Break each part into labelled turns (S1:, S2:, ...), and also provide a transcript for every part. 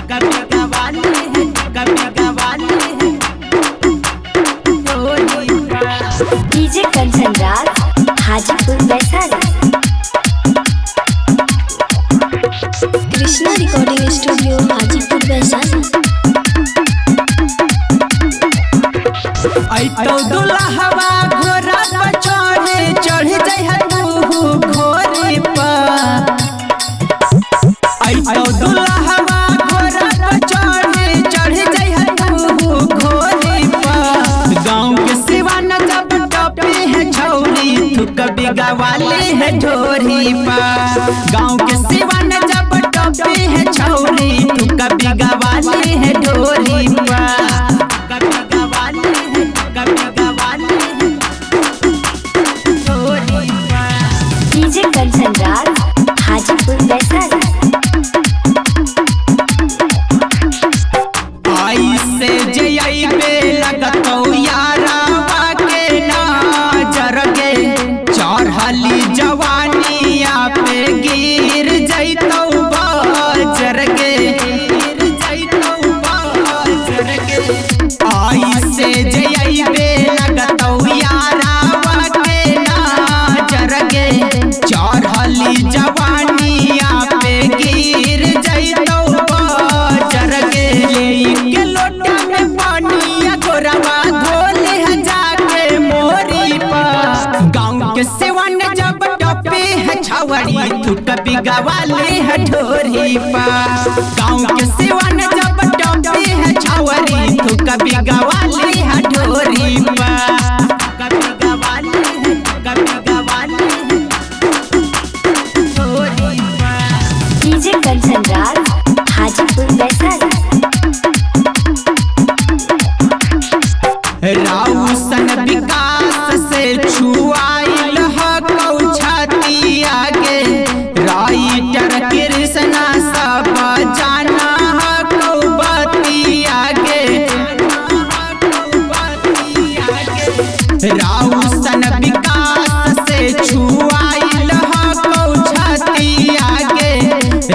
S1: कभी गवानी है, कभी गवानी है डोली पर।
S2: DJ Kanchan Raj Hajipur Vaishali. Krishna recording studio Hajipur Vaishali.
S1: तो दुल्हवा घोड़ा पर चढ़े चढ़ जाए तू घोड़े पर। तो दुल्हवा घोड़ा पर चढ़े चढ़ जाए तू घोड़े पर। गाँव के सिवान जब टपे है छौरी तू कभी गवाले है ढोरी पर। गाँव के सिवान जब टपे है छौरी तू कभी गवाले है ढोरी पर।
S2: डीजे कंचन राज हाजीपुर वैशाली।
S1: आई से जई पे लगतौ यारावा के नजर गे। चढ़ली जवानिया पे गिर जैतौ बजर गे, गिर जैतौ बजर गे। आई से जई पे लगतौ यारावा के नजर गे। चढ़ली जवानिया पे गिर जैतौ बजर गे। के लोटा में पानी गोरवा धोले जाके मोरी पर। गाँव के सिवान जब टपे है छवरी तू कभी गवाले है ढोरी पर। गाँव के सिवान जब टपे है छवरी तू कभी गवाले है ढोरी पर। कभी गवाले है, कभी गवाले है ढोरी पर।
S2: डीजे कंचन राज हाजीपुर वैशाली।
S1: राउसन विकास से छुआइल हकौ छाती आगे। राइटर कृष्णा सब जाना हकौ बती आगे। राउसन विकास से छुआइल हकौ छाती आगे।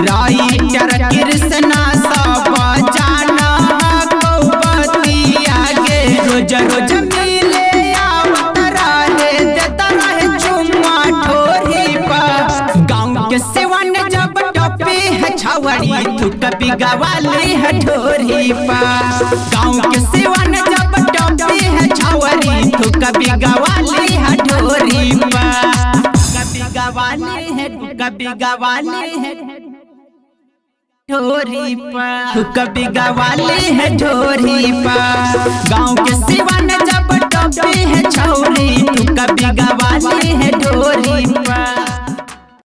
S1: राइटर कृष्णा सब जाना हकौ बती आगे। रोज रोज मिले आवत रहे देता रहे चुम्मा ठोरी पर। गाँव के सिवान जब टपे है छवरी तू कभी गवाले है ढोरी पर। गाँव के सिवान जब टपे है छवरी तू कभी गवाले है ढोरी पर। कभी गवाले है, कभी गवाले है ढोरी पर। तू कभी गवाले है ढोरी पर। गाँव के सिवान जब टपे है छौरी